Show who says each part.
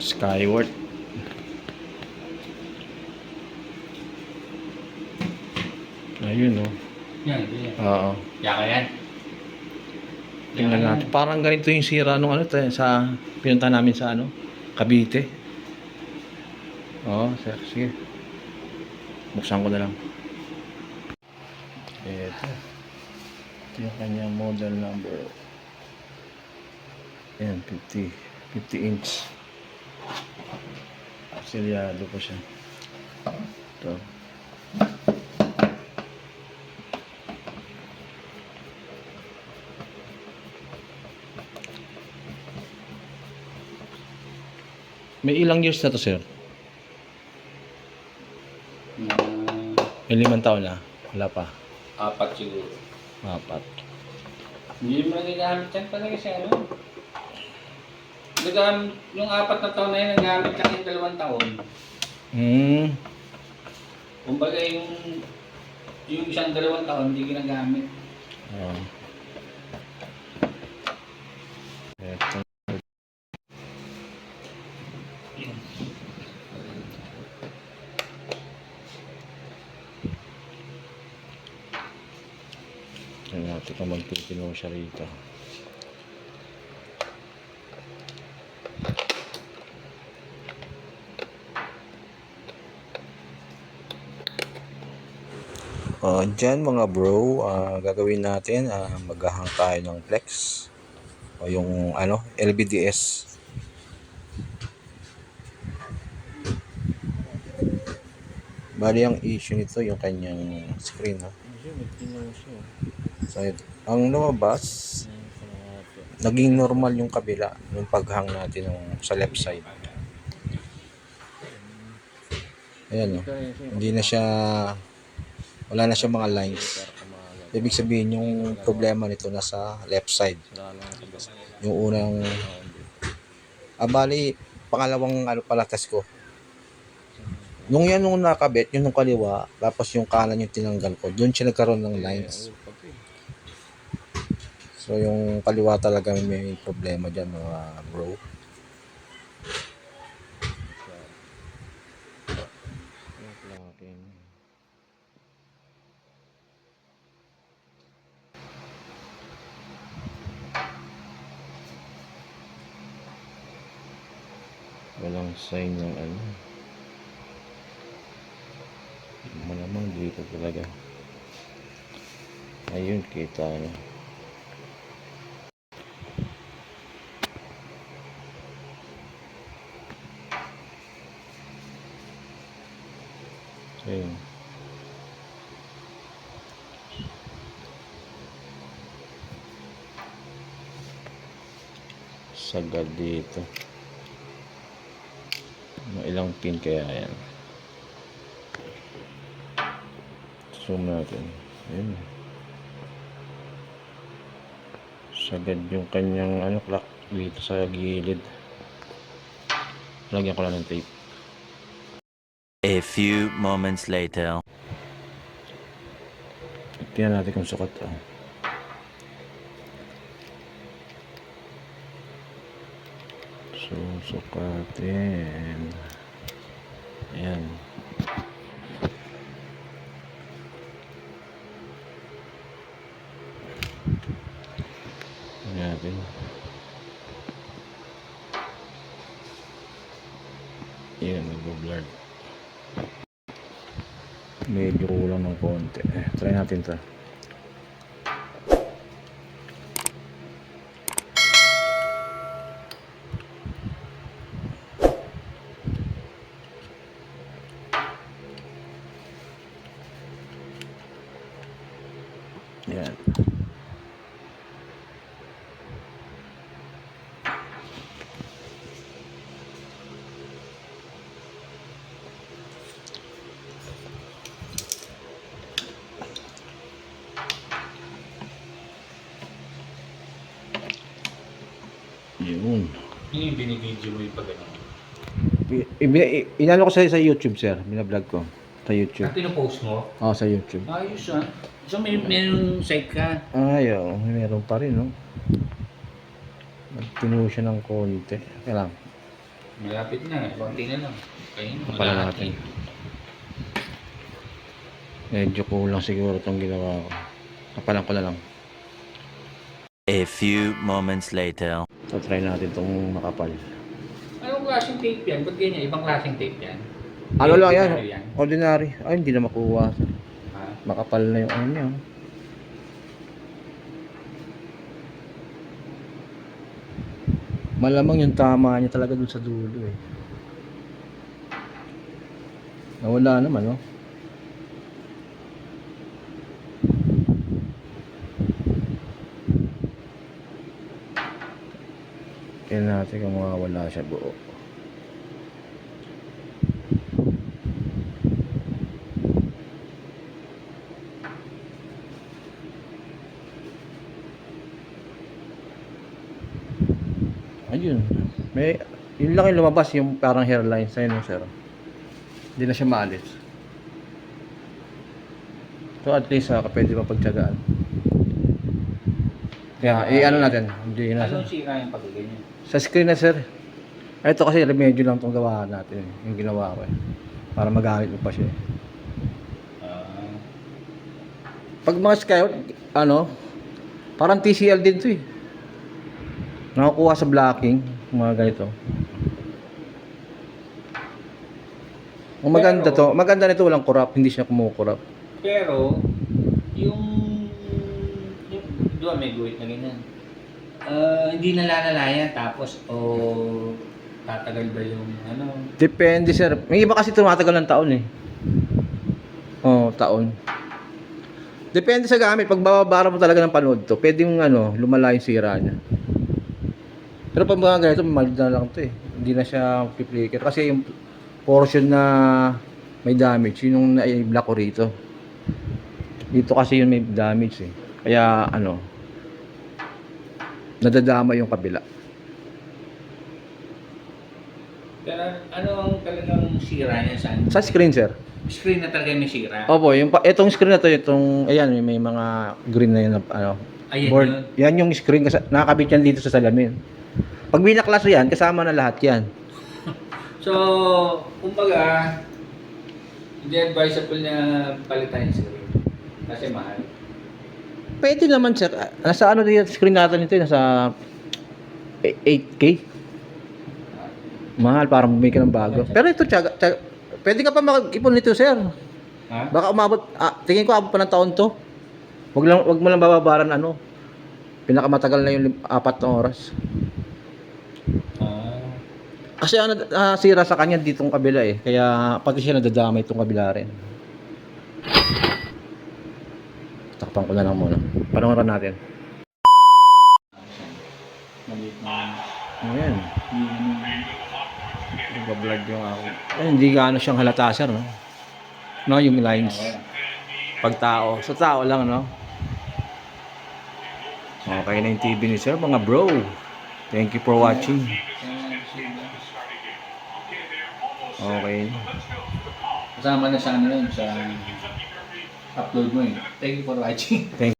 Speaker 1: Skyward. Ayun, oh.
Speaker 2: Yan.
Speaker 1: Oo.
Speaker 2: Yaka yan.
Speaker 1: Tingnan natin. Parang ganito yung sira nung ano, sa pinunta namin sa ano, Cavite. Oo, sir. Sige. Buksan ko na lang. Ito. Ito yung kanyang model number. Ayan, 50 inch. Selyado pa siya. Ito. May ilang years na to, sir? May 5 taon na? Wala pa.
Speaker 2: 4 siguro.
Speaker 1: 4.
Speaker 2: Hindi mo nagagamit yan talaga siya, ano? Yung 4 na taon na yun, nagamit lang yung 2 taon. Kumbaga yung isang 2 taon, hindi ginagamit.
Speaker 1: Oo. Ito. Tingnan natin kung magtutino siya rito. Dyan mga bro, gagawin natin, maghahang tayo ng flex o yung ano, LVDS. Bali ang issue nito yung kanyang screen, ha? So, ang lumabas, naging normal yung kabila yung paghang natin sa left side. Ayan, hindi na siya, wala na siya mga lines. Ibig sabihin yung problema nito nasa left side. Yung unang bali pangalawang ano pala test ko. Nung nakabit, yung kaliwa, tapos yung kanan yung tinanggal ko, doon siya nagkaroon ng lines. So yung kaliwa talaga may problema dyan mga bro. Walang sign ng ano. Malamang dito talaga. Ayun, kita na. Ayun. Sagad dito. Ilang pin kaya yan? Zoom natin. Ayun. Sagad yung kanyang ano, clock dito sa gilid. Lagyan ko lang ng tape.
Speaker 3: A few moments later.
Speaker 1: Tingnan natin kung sukat. So, sukatin. Ayan. Natin. Ayan, nag-blurred. Medyo kulang ng konti. Try natin to. Ayan. Yun.
Speaker 2: Yung binibidyo mo yung pag-ano.
Speaker 1: Inano ko sa YouTube, sir. Binablog ko sa YouTube.
Speaker 2: At pinopost mo?
Speaker 1: Oo, sa YouTube.
Speaker 2: Ayos ah. So may site ka?
Speaker 1: Ay, oo. Meron pa rin, no? Nagtino siya ng konti. Kaya lang.
Speaker 2: Malapit na. Konti na lang. Kaya
Speaker 1: Kapalan natin. Medyo kulang siguro itong ginawa ko. Kapalan ko na lang.
Speaker 3: A few moments later.
Speaker 1: So, try natin itong makapal.
Speaker 2: Anong klaseng tape yan? Ba't ganyan? Ibang klaseng tape yan?
Speaker 1: Ano lang yan?
Speaker 2: Ordinary
Speaker 1: Ordinary. Ay, hindi na makuha.
Speaker 2: Ha?
Speaker 1: Makapal na yung ano niya. Malamang yung tama niya talaga dun sa dulo eh. Nawala naman, no? Tingnan natin kung mawawala siya buo. Ayun. Yun lang yung lumabas, yung parang hairline. Sa'yo no, sir. Hindi na siya maalis. So at least pwede pa pagtsagaan. Kaya, ano natin. Hindi na
Speaker 2: Anong sira yung pagkaganyan?
Speaker 1: sa screen na, sir. Ito kasi remedyo lang itong gawa natin. Yung ginawa ko eh. Para magamit mo pa siya eh. Pag mga Skyhook, parang TCL din to eh. Nakukuha sa blocking, mga ganito. Ang maganda
Speaker 2: Pero,
Speaker 1: to, maganda nito walang kurap, hindi siya kumukurap.
Speaker 2: Pero, yung doon may guhit na ganyan. Hindi nalalalayan tapos tatagal ba yung
Speaker 1: Depende, sir. May iba kasi tumatagal ng taon eh. Taon. Depende sa gamit. Pag bababara mo talaga ng panood to, pwedeng lumala yung sira niya. Pero pag mga ganito, mild na lang to eh. Hindi na siya flicker. Kasi yung portion na may damage, yun yung na-block ko rito. Dito kasi yun may damage eh. Kaya nadadama yung kabila.
Speaker 2: Pero ano ang talagang sira niya saan?
Speaker 1: Sa screen, sir.
Speaker 2: Screen na talaga may sira?
Speaker 1: Opo, itong screen na to, ayan, may mga green na yun,
Speaker 2: Ayan
Speaker 1: board.
Speaker 2: yun.
Speaker 1: Yan yung screen, nakakabit yan dito sa salamin. Pag binaklaso yan, kasama na lahat yan.
Speaker 2: So, kumbaga, hindi advisable na palitan yung screen. Kasi mahal.
Speaker 1: Pwede naman, sir. Nasa din yung screen natin ito, nasa 8K. Mahal, parang bumili ka ng bago. Pero ito, pwede ka pa mag-ipon nito, sir.
Speaker 2: Ha?
Speaker 1: Baka umabot, tingin ko abot pa ng taon to. Wag mo lang bababaran pinakamatagal na yung 4 na oras. Kasi sira sa kanya ditong kabila eh. Kaya pag siya nadadamay itong kabila rin. Takpan ko na lang muna. Panoorin natin.
Speaker 2: Maliit na.
Speaker 1: Ayan. Nagbablog yung ako. Hindi gaano siyang halata, sir, no? No, yung lines. Pag tao. Sa tao lang, no? Okay na yung TV ni sir, mga bro. Thank you for watching. Okay.
Speaker 2: Kasama na sa sa upload mo eh. Thank you for watching.
Speaker 1: Thank